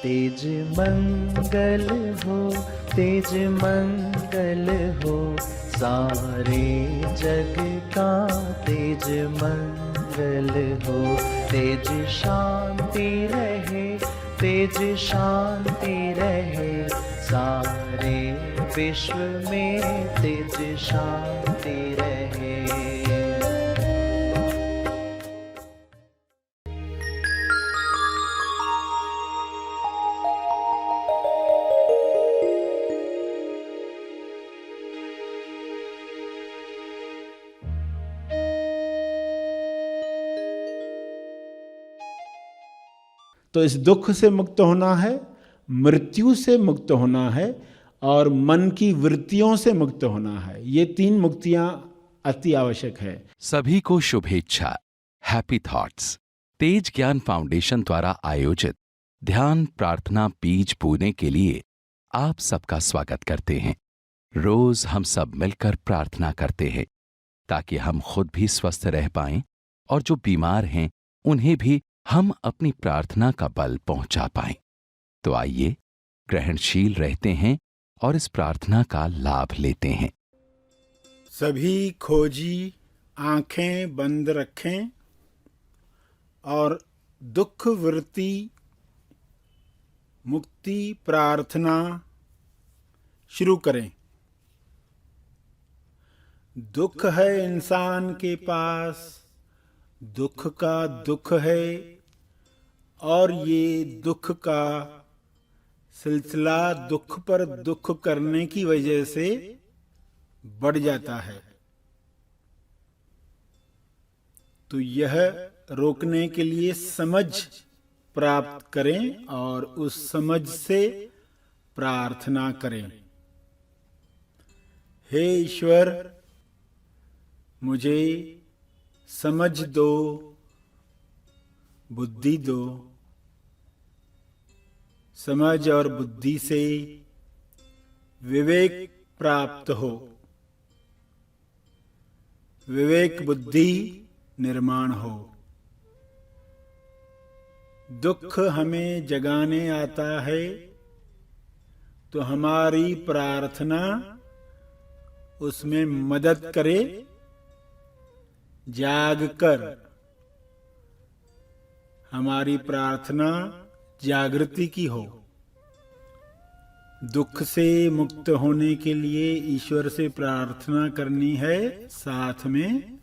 तेज मंगल हो, तेज मंगल हो, सारे जग का तेज मंगल हो। तेज शांति रहे, तेज शांति रहे, सारे विश्व में तेज शांति रहे। तो इस दुख से मुक्त होना है, मृत्यु से मुक्त होना है और मन की वृत्तियों से मुक्त होना है। ये 3 मुक्तियां अति आवश्यक है। सभी को शुभेच्छा, हैप्पी थॉट्स। तेज ज्ञान फाउंडेशन द्वारा आयोजित ध्यान प्रार्थना बीज बोने के लिए आप सबका स्वागत करते हैं। रोज हम सब मिलकर प्रार्थना करते हैं ताकि हम खुद भी स्वस्थ रह पाएं और जो बीमार हैं उन्हें भी हम अपनी प्रार्थना का बल पहुंचा पाएं। तो आइए ग्रहणशील रहते हैं और इस प्रार्थना का लाभ लेते हैं। सभी खोजी आंखें बंद रखें और दुख वृत्ति मुक्ति प्रार्थना शुरू करें। दुख है इंसान के पास, दुख का दुख है और ये दुख का सिलसिला दुख पर दुख करने की वजह से बढ़ जाता है। तो यह रोकने के लिए समझ प्राप्त करें और उस समझ से प्रार्थना करें। हे ईश्वर, मुझे समझ दो, बुद्धि दो। समझ और बुद्धि से विवेक प्राप्त हो, विवेक बुद्धि निर्माण हो। दुख हमें जगाने आता है तो हमारी प्रार्थना उसमें मदद करे। जाग कर हमारी प्रार्थना जागृति की हो। दुख से मुक्त होने के लिए ईश्वर से प्रार्थना करनी है, साथ में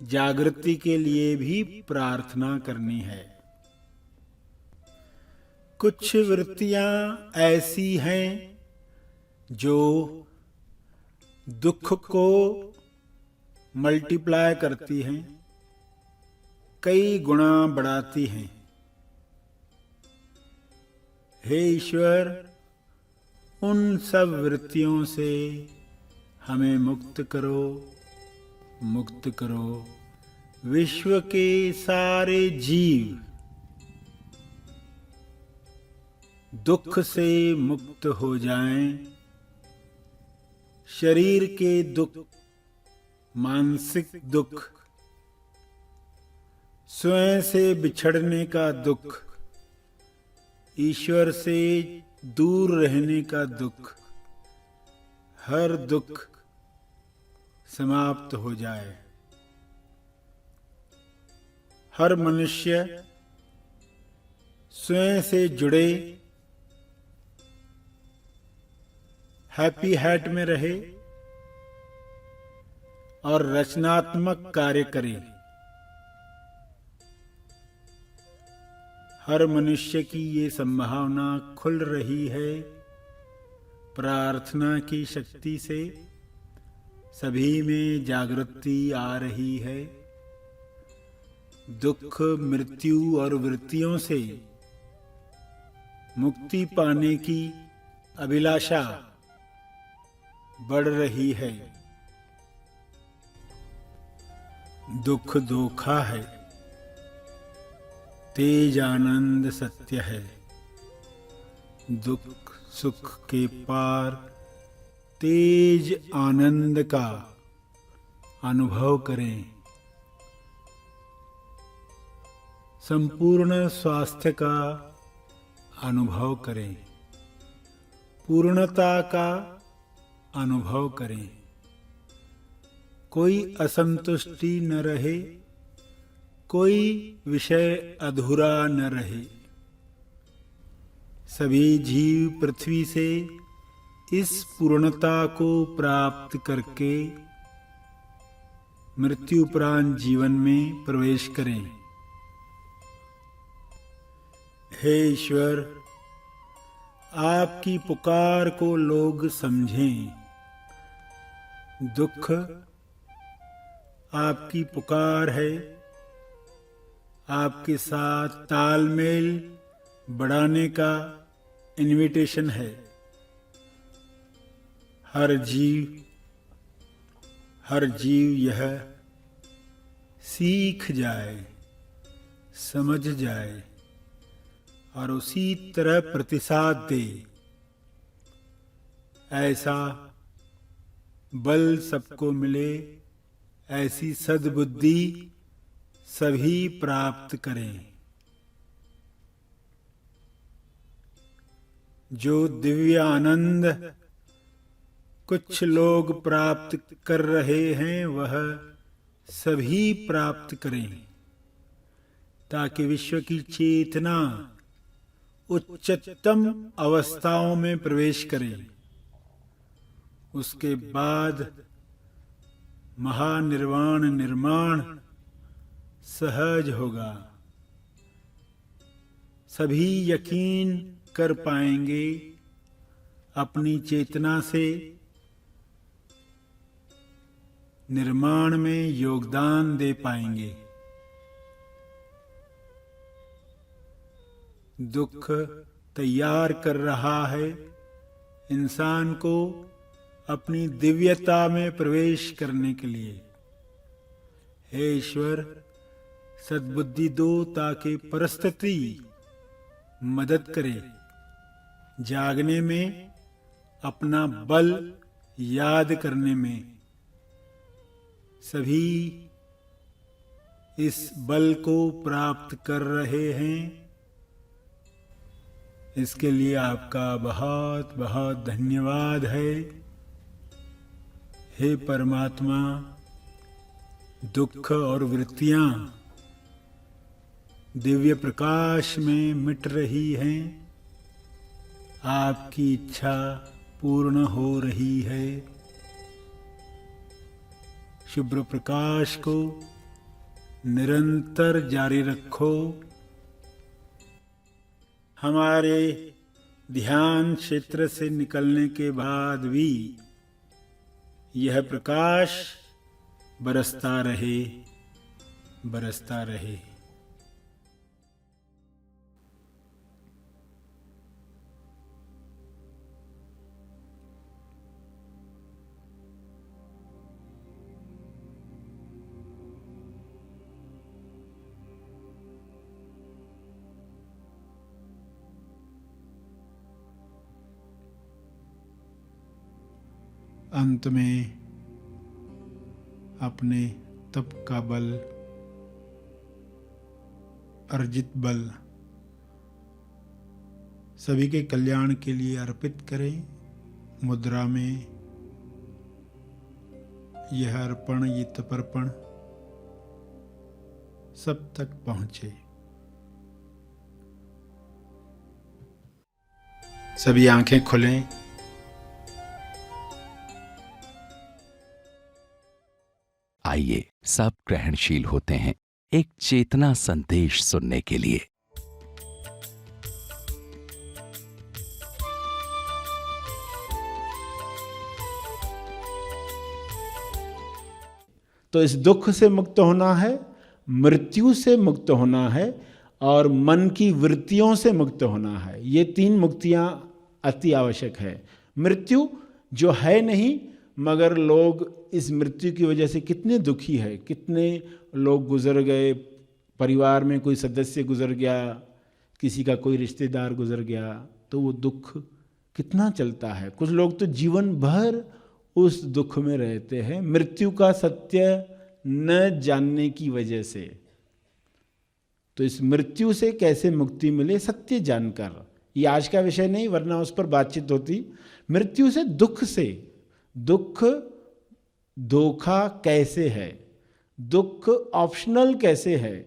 जागृति के लिए भी प्रार्थना करनी है। कुछ वृत्तियां ऐसी हैं जो दुख को मल्टीप्लाई करती हैं, कई गुना बढ़ाती हैं। हे ईश्वर, उन सब वृत्तियों से हमें मुक्त करो, मुक्त करो। विश्व के सारे जीव दुख से मुक्त हो जाएं। शरीर के दुख, मानसिक दुख, स्वयं से बिछड़ने का दुख, ईश्वर से दूर रहने का दुख, हर दुख समाप्त हो जाए। हर मनुष्य स्वयं से जुड़े, हैप्पी हैट में रहे और रचनात्मक कार्य करे। हर मनुष्य की ये संभावना खुल रही है। प्रार्थना की शक्ति से सभी में जागृति आ रही है। दुख, मृत्यु और वृत्तियों से मुक्ति पाने की अभिलाषा बढ़ रही है। दुख धोखा है, तेज आनंद सत्य है। दुख सुख के पार तेज आनंद का अनुभव करें। संपूर्ण स्वास्थ्य का अनुभव करें, पूर्णता का अनुभव करें। कोई असंतुष्टि न रहे, कोई विषय अधूरा न रहे। सभी जीव पृथ्वी से इस पूर्णता को प्राप्त करके मृत्युपरांत जीवन में प्रवेश करें। हे ईश्वर, आपकी पुकार को लोग समझें। दुख आपकी पुकार है, आपके साथ तालमेल बढ़ाने का इनविटेशन है। हर जीव यह सीख जाए, समझ जाए और उसी तरह प्रतिसाद दे। ऐसा बल सबको मिले, ऐसी सद्बुद्धि सभी प्राप्त करें। जो दिव्य आनंद कुछ लोग प्राप्त कर रहे हैं, वह सभी प्राप्त करें, ताकि विश्व की चेतना उच्चतम अवस्थाओं में प्रवेश करे। उसके बाद महानिर्वाण निर्माण सहज होगा। सभी यकीन कर पाएंगे, अपनी चेतना से निर्माण में योगदान दे पाएंगे। दुख तैयार कर रहा है इंसान को अपनी दिव्यता में प्रवेश करने के लिए। हे ईश्वर, सद्बुद्धि दो ताकि परिस्थिति मदद करे जागने में, अपना बल याद करने में। सभी इस बल को प्राप्त कर रहे हैं, इसके लिए आपका बहुत बहुत धन्यवाद है। हे परमात्मा, दुख और वृत्तियां दिव्य प्रकाश में मिट रही हैं, आपकी इच्छा पूर्ण हो रही है। शुभ्र प्रकाश को निरंतर जारी रखो। हमारे ध्यान क्षेत्र से निकलने के बाद भी यह प्रकाश बरसता रहे, बरसता रहे। अंत में अपने तप का बल, अर्जित बल सभी के कल्याण के लिए अर्पित करें। मुद्रा में यह अर्पण, ये तपर्पण सब तक पहुंचे। सभी आंखें खुलें। आइए सब ग्रहणशील होते हैं एक चेतना संदेश सुनने के लिए। तो इस दुख से मुक्त होना है, मृत्यु से मुक्त होना है और मन की वृत्तियों से मुक्त होना है। ये तीन मुक्तियां अति आवश्यक है। मृत्यु जो है नहीं, मगर लोग इस मृत्यु की वजह से कितने दुखी है, कितने लोग गुजर गए, परिवार में कोई सदस्य गुजर गया, किसी का कोई रिश्तेदार गुजर गया, तो वो दुख कितना चलता है। कुछ लोग तो जीवन भर उस दुख में रहते हैं, मृत्यु का सत्य न जानने की वजह से। तो इस मृत्यु से कैसे मुक्ति मिले, सत्य जानकर, ये आज का विषय नहीं, वरना उस पर बातचीत होती। मृत्यु से, दुख धोखा कैसे है, दुख ऑप्शनल कैसे है।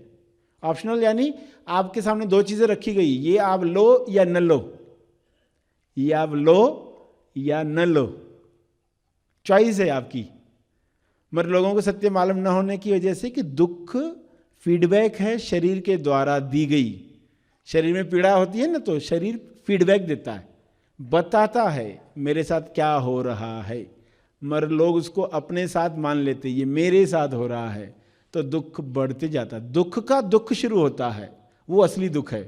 ऑप्शनल यानी आपके सामने दो चीजें रखी गई, ये आप लो या न लो, ये आप लो या न लो, चॉइस है आपकी। मगर लोगों को सत्य मालूम न होने की वजह से कि दुख फीडबैक है शरीर के द्वारा दी गई। शरीर में पीड़ा होती है ना, तो शरीर फीडबैक देता है, बताता है मेरे साथ क्या हो रहा है। मगर लोग उसको अपने साथ मान लेते, ये मेरे साथ हो रहा है, तो दुख बढ़ते जाता। दुख का दुख शुरू होता है, वो असली दुख है।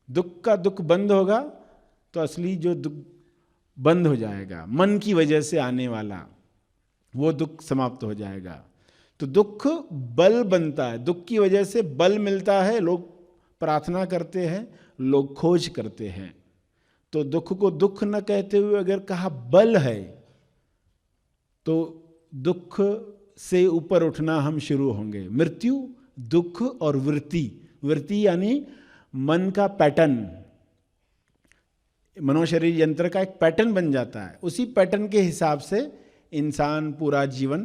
दुख का दुख बंद होगा तो असली जो दुख बंद हो जाएगा, मन की वजह से आने वाला वो दुख समाप्त हो जाएगा। तो दुख बल बनता है, दुख की वजह से बल मिलता है। लोग प्रार्थना करते हैं, लोग खोज करते हैं। तो दुख को दुख न कहते हुए अगर कहा बल है, तो दुख से ऊपर उठना हम शुरू होंगे। मृत्यु, दुख और वृत्ति यानी मन का पैटर्न, मनोशरीर यंत्र का एक पैटर्न बन जाता है। उसी पैटर्न के हिसाब से इंसान पूरा जीवन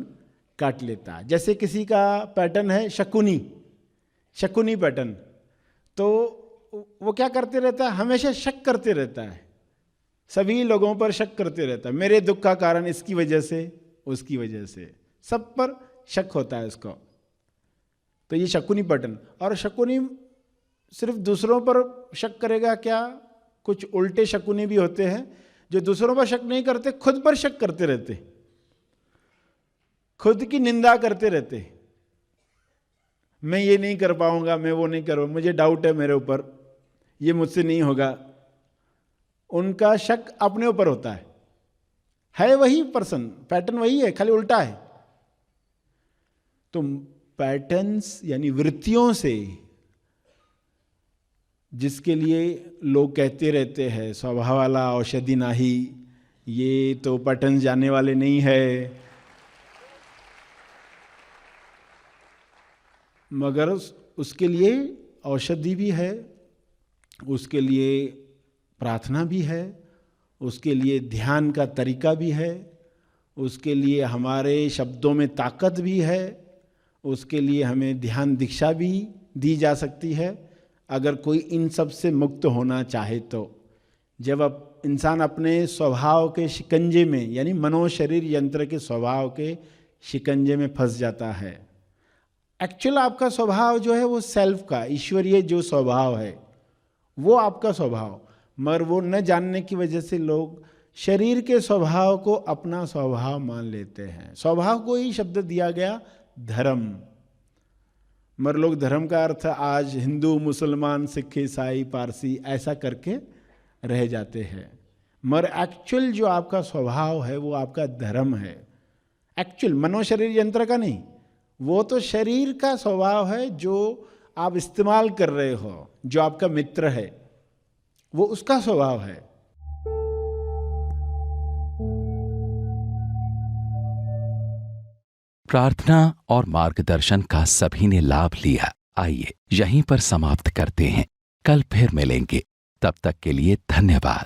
काट लेता है। जैसे किसी का पैटर्न है शकुनी पैटर्न, तो वो क्या करते रहता है, हमेशा शक करते रहता है, सभी लोगों पर शक करते रहता है। मेरे दुख का कारण इसकी वजह से, उसकी वजह से, सब पर शक होता है उसको। तो ये शकुनी पैटर्न। और शकुनी सिर्फ दूसरों पर शक करेगा क्या, कुछ उल्टे शकुनी भी होते हैं जो दूसरों पर शक नहीं करते, खुद पर शक करते रहते, खुद की निंदा करते रहते। मैं ये नहीं कर पाऊंगा, मैं वो नहीं करूँ, मुझे डाउट है मेरे ऊपर, ये मुझसे नहीं होगा। उनका शक अपने ऊपर होता है वही पर्सन, पैटर्न वही है, खाली उल्टा है। तो पैटर्न्स यानी वृत्तियों से, जिसके लिए लोग कहते रहते हैं स्वभाव वाला औषधि नाही, ये तो पैटर्न जाने वाले नहीं है, मगर उसके लिए औषधि भी है, उसके लिए प्रार्थना भी है, उसके लिए ध्यान का तरीका भी है, उसके लिए हमारे शब्दों में ताकत भी है, उसके लिए हमें ध्यान दीक्षा भी दी जा सकती है, अगर कोई इन सब से मुक्त होना चाहे तो। जब इंसान अपने स्वभाव के शिकंजे में, यानी मनोशरीर यंत्र के स्वभाव के शिकंजे में फंस जाता है। एक्चुअल आपका स्वभाव जो है वो सेल्फ का, ईश्वरीय जो स्वभाव है वो आपका स्वभाव, मगर वो न जानने की वजह से लोग शरीर के स्वभाव को अपना स्वभाव मान लेते हैं। स्वभाव को ही शब्द दिया गया धर्म, मगर लोग धर्म का अर्थ आज हिंदू, मुसलमान, सिख, ईसाई, पारसी ऐसा करके रह जाते हैं। मगर एक्चुअल जो आपका स्वभाव है वो आपका धर्म है। एक्चुअल मनोशरीर यंत्र का नहीं, वो तो शरीर का स्वभाव है जो आप इस्तेमाल कर रहे हो, जो आपका मित्र है, वो उसका स्वभाव है। प्रार्थना और मार्गदर्शन का सभी ने लाभ लिया। आइए यहीं पर समाप्त करते हैं, कल फिर मिलेंगे, तब तक के लिए धन्यवाद।